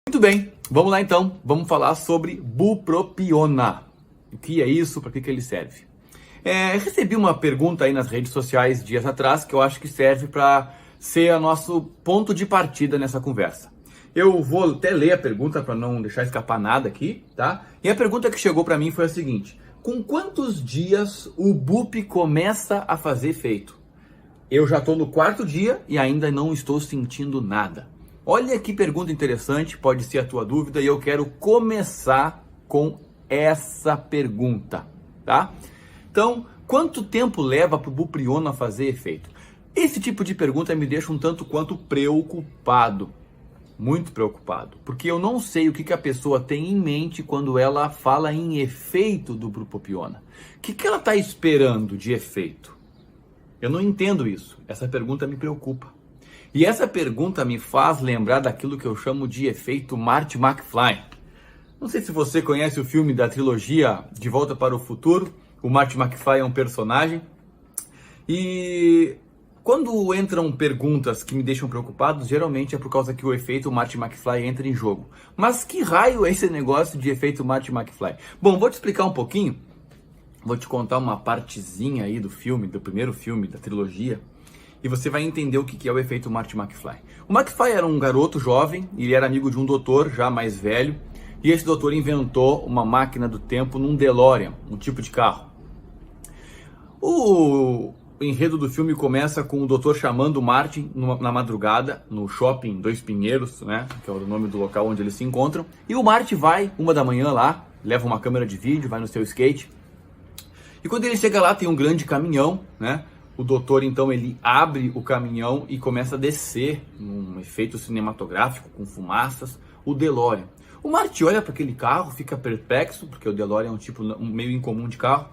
Muito bem, vamos lá então, vamos falar sobre bupropiona. O que é isso, para que ele serve? Recebi uma pergunta aí nas redes sociais dias atrás que eu acho que serve para ser o nosso ponto de partida nessa conversa. Eu vou até ler a pergunta para não deixar escapar nada aqui, tá? E a pergunta que chegou para mim foi a seguinte: com quantos dias o BUP começa a fazer efeito? Eu já estou no 4º dia e ainda não estou sentindo nada. Olha que pergunta interessante, pode ser a tua dúvida, e eu quero começar com essa pergunta, tá? Então, quanto tempo leva para o bupropiona fazer efeito? Esse tipo de pergunta me deixa um tanto quanto preocupado, muito preocupado, porque eu não sei o que a pessoa tem em mente quando ela fala em efeito do bupropiona. O que ela está esperando de efeito? Eu não entendo isso, essa pergunta me preocupa. E essa pergunta me faz lembrar daquilo que eu chamo de efeito Marty McFly. Não sei se você conhece o filme da trilogia De Volta para o Futuro. O Marty McFly é um personagem. E quando entram perguntas que me deixam preocupado, geralmente é por causa que o efeito Marty McFly entra em jogo. Mas que raio é esse negócio de efeito Marty McFly? Bom, vou te explicar um pouquinho. Vou te contar uma partezinha aí do filme, do primeiro filme da trilogia. E você vai entender o que é o efeito Marty McFly. O McFly era um garoto jovem, ele era amigo de um doutor já mais velho, e esse doutor inventou uma máquina do tempo num DeLorean, um tipo de carro. O enredo do filme começa com o doutor chamando o Marty na madrugada, no shopping Dois Pinheiros, né, que é o nome do local onde eles se encontram, e o Marty vai, 1 da manhã lá, leva uma câmera de vídeo, vai no seu skate, e quando ele chega lá tem um grande caminhão, né? O doutor, então, ele abre o caminhão e começa a descer, num efeito cinematográfico, com fumaças, o DeLorean. O Marty olha para aquele carro, fica perplexo, porque o DeLorean é um tipo meio incomum de carro.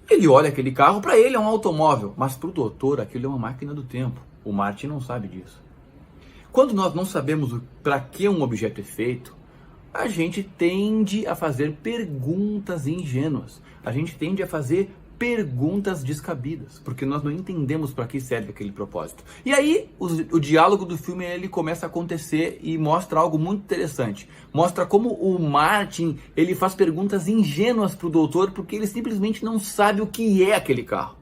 Ele olha aquele carro, para ele é um automóvel, mas para o doutor aquilo é uma máquina do tempo. O Marty não sabe disso. Quando nós não sabemos para que um objeto é feito, a gente tende a fazer perguntas ingênuas. A gente tende a fazer perguntas descabidas, porque nós não entendemos para que serve aquele propósito. E aí, o diálogo do filme ele começa a acontecer e mostra algo muito interessante. Mostra como o Martin ele faz perguntas ingênuas para o doutor, porque ele simplesmente não sabe o que é aquele carro.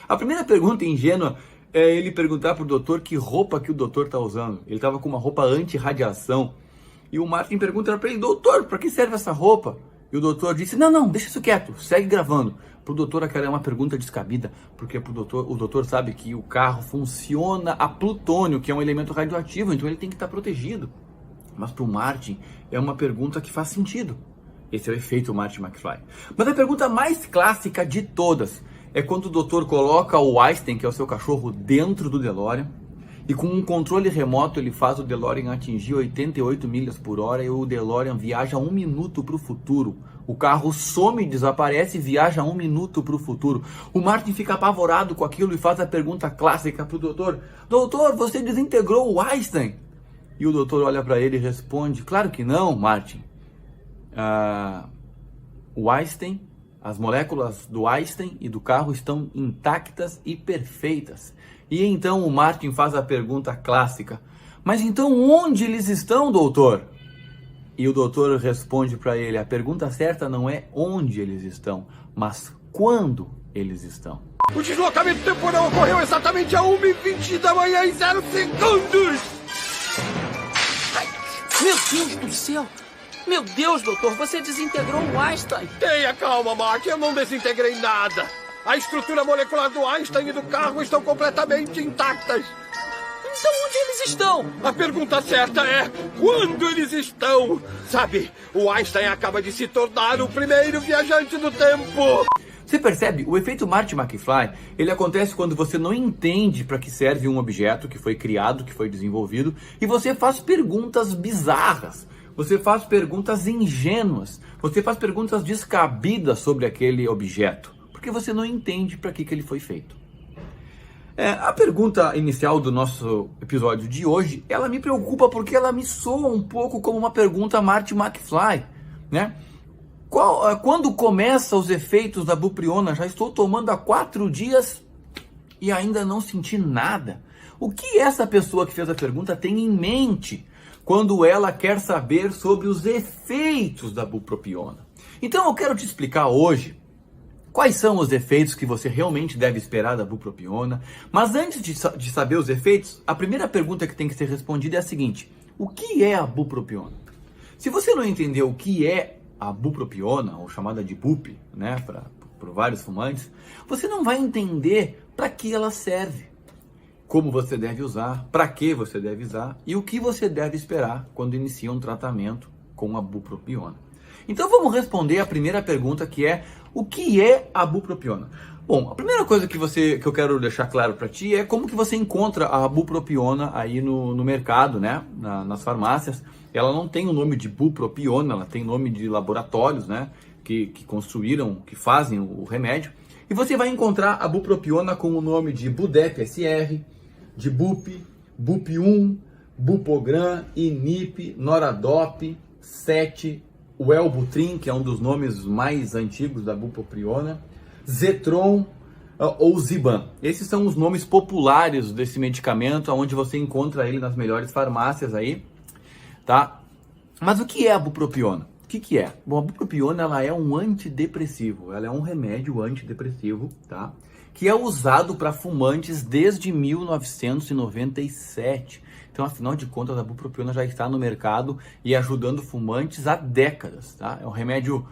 A primeira pergunta ingênua é ele perguntar para o doutor que roupa que o doutor está usando. Ele estava com uma roupa anti-radiação. E o Martin pergunta para ele: doutor, para que serve essa roupa? E o doutor disse: não, deixa isso quieto, segue gravando. Para o doutor aquela é uma pergunta descabida, porque o doutor sabe que o carro funciona a plutônio, que é um elemento radioativo, então ele tem que estar protegido. Mas para o Martin é uma pergunta que faz sentido. Esse é o efeito Marty McFly. Mas a pergunta mais clássica de todas é quando o doutor coloca o Einstein, que é o seu cachorro, dentro do DeLorean, e com um controle remoto ele faz o DeLorean atingir 88 milhas por hora e o DeLorean viaja 1 minuto para o futuro. O carro some, desaparece e viaja 1 minuto para o futuro. O Martin fica apavorado com aquilo e faz a pergunta clássica para o doutor: doutor, você desintegrou o Einstein? E o doutor olha para ele e responde: claro que não, Martin. O Einstein, as moléculas do Einstein e do carro estão intactas e perfeitas. E então o Martin faz a pergunta clássica: mas então onde eles estão, doutor? E o doutor responde para ele: a pergunta certa não é onde eles estão, mas quando eles estão. O deslocamento temporal ocorreu exatamente a 1h20 da manhã em 0 segundos! Ai, meu Deus do céu! Meu Deus, doutor, você desintegrou o Einstein! Tenha calma, Mark, eu não desintegrei nada! A estrutura molecular do Einstein e do carro estão completamente intactas! Então onde eles estão? A pergunta certa é: quando eles estão? Sabe, o Einstein acaba de se tornar o primeiro viajante do tempo! Você percebe? O efeito Marty McFly, ele acontece quando você não entende para que serve um objeto que foi criado, que foi desenvolvido, e você faz perguntas bizarras. Você faz perguntas ingênuas. Você faz perguntas descabidas sobre aquele objeto, porque você não entende para que ele foi feito. A pergunta inicial do nosso episódio de hoje, ela me preocupa porque ela me soa um pouco como uma pergunta Marty McFly, né? Quando começam os efeitos da bupropiona? Já estou tomando há 4 dias e ainda não senti nada. O que essa pessoa que fez a pergunta tem em mente? quando ela quer saber sobre os efeitos da bupropiona. Então eu quero te explicar hoje quais são os efeitos que você realmente deve esperar da bupropiona. Mas antes de saber os efeitos, a primeira pergunta que tem que ser respondida é a seguinte: o que é a bupropiona? Se você não entender o que é a bupropiona, ou chamada de BUP, né, por vários fumantes, você não vai entender para que ela serve, como você deve usar, para que você deve usar e o que você deve esperar quando inicia um tratamento com a bupropiona. Então vamos responder a primeira pergunta, que é: o que é a bupropiona? Bom, a primeira coisa que eu quero deixar claro para ti é como que você encontra a bupropiona aí no mercado, né, nas farmácias. Ela não tem o nome de bupropiona, ela tem nome de laboratórios, né, que construíram, que fazem o remédio. E você vai encontrar a bupropiona com o nome de Budep-SR, de BUP, BUP1, Bupogran, Inip, Noradop, 7, o Elbutrin, que é um dos nomes mais antigos da bupropiona, Zetron ou Ziban. Esses são os nomes populares desse medicamento, onde você encontra ele nas melhores farmácias aí, tá? Mas o que é a bupropiona? O que é? Bom, a bupropiona, ela é um antidepressivo, ela é um remédio antidepressivo, tá? Que é usado para fumantes desde 1997. Então, afinal de contas, a bupropiona já está no mercado e ajudando fumantes há décadas, tá? É um remédio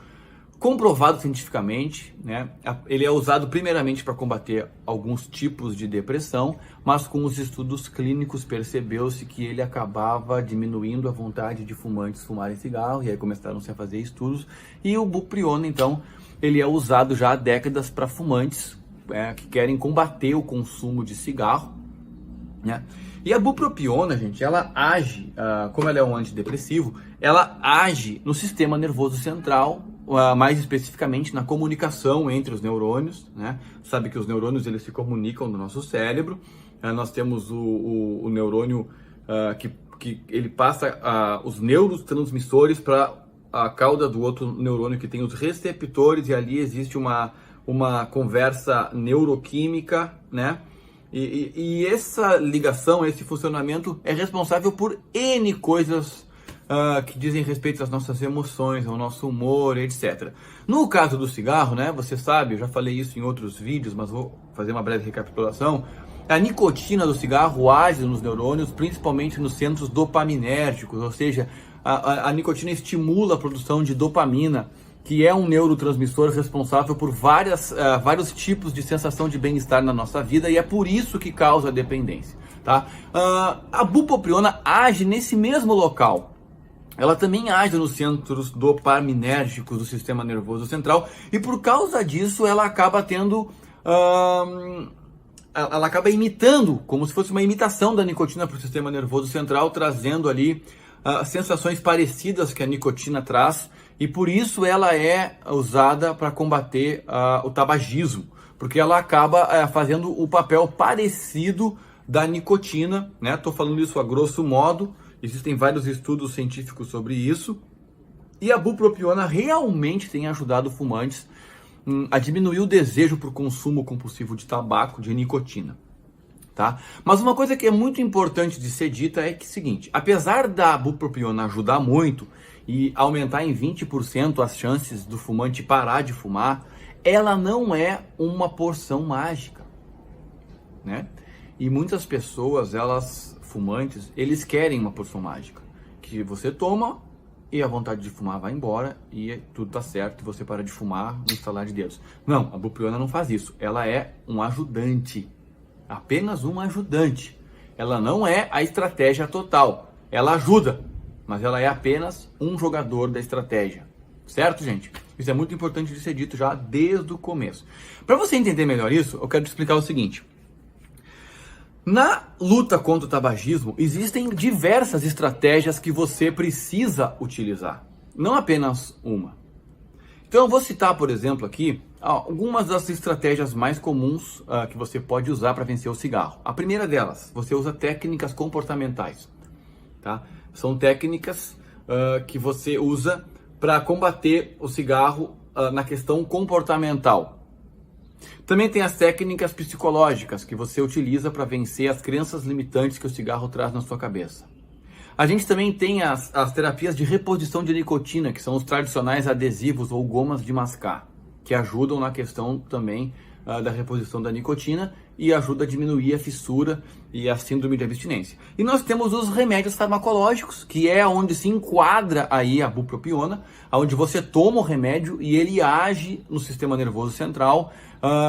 comprovado cientificamente, né? Ele é usado primeiramente para combater alguns tipos de depressão, mas com os estudos clínicos percebeu-se que ele acabava diminuindo a vontade de fumantes fumarem cigarro, e aí começaram-se a fazer estudos, e o bupropiona, então, ele é usado já há décadas para fumantes que querem combater o consumo de cigarro, né? E a bupropiona, gente, ela age, como ela é um antidepressivo, ela age no sistema nervoso central, mais especificamente na comunicação entre os neurônios, né? Sabe que os neurônios, eles se comunicam no nosso cérebro. Nós temos o neurônio que ele passa os neurotransmissores para a cauda do outro neurônio, que tem os receptores, e ali existe uma conversa neuroquímica, né? E essa ligação, esse funcionamento é responsável por N coisas que dizem respeito às nossas emoções, ao nosso humor, etc. No caso do cigarro, né, você sabe, eu já falei isso em outros vídeos, mas vou fazer uma breve recapitulação. A nicotina do cigarro age nos neurônios, principalmente nos centros dopaminérgicos, ou seja, a nicotina estimula a produção de dopamina, que é um neurotransmissor responsável por vários tipos de sensação de bem-estar na nossa vida, e é por isso que causa a dependência, tá? A bupropiona age nesse mesmo local. Ela também age nos centros dopaminérgicos do sistema nervoso central, e por causa disso ela acaba tendo... ela acaba imitando, como se fosse uma imitação da nicotina para o sistema nervoso central, trazendo ali sensações parecidas que a nicotina traz, e por isso ela é usada para combater o tabagismo, porque ela acaba fazendo o papel parecido da nicotina, né? Estou falando isso a grosso modo, existem vários estudos científicos sobre isso, e a bupropiona realmente tem ajudado fumantes a diminuir o desejo por consumo compulsivo de tabaco, de nicotina, tá? Mas uma coisa que é muito importante de ser dita é que, seguinte, apesar da bupropiona ajudar muito e aumentar em 20% as chances do fumante parar de fumar, ela não é uma porção mágica, né? E muitas pessoas, fumantes, eles querem uma porção mágica, que você toma e a vontade de fumar vai embora e tudo tá certo e você para de fumar no estalar de dedos. Não, a bupropiona não faz isso. Ela é um ajudante, apenas um ajudante. Ela não é a estratégia total. Ela ajuda, mas ela é apenas um jogador da estratégia. Certo, gente? Isso é muito importante de ser dito já desde o começo. Para você entender melhor isso, eu quero te explicar o seguinte. Na luta contra o tabagismo, existem diversas estratégias que você precisa utilizar, não apenas uma. Então eu vou citar, por exemplo, aqui, algumas das estratégias mais comuns que você pode usar para vencer o cigarro. A primeira delas, você usa técnicas comportamentais, tá? São técnicas que você usa para combater o cigarro na questão comportamental. Também tem as técnicas psicológicas que você utiliza para vencer as crenças limitantes que o cigarro traz na sua cabeça. A gente também tem as terapias de reposição de nicotina, que são os tradicionais adesivos ou gomas de mascar, que ajudam na questão também da reposição da nicotina e ajuda a diminuir a fissura e a síndrome de abstinência. E nós temos os remédios farmacológicos, que é onde se enquadra aí a bupropiona, onde você toma o remédio e ele age no sistema nervoso central,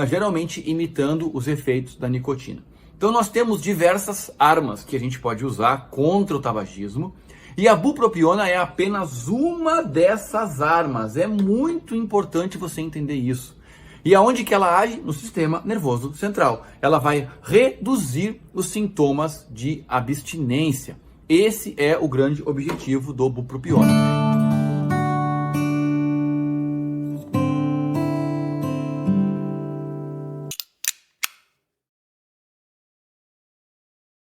geralmente imitando os efeitos da nicotina. Então nós temos diversas armas que a gente pode usar contra o tabagismo e a bupropiona é apenas uma dessas armas. É muito importante você entender isso. E aonde que ela age? No sistema nervoso central. Ela vai reduzir os sintomas de abstinência. Esse é o grande objetivo do bupropiona.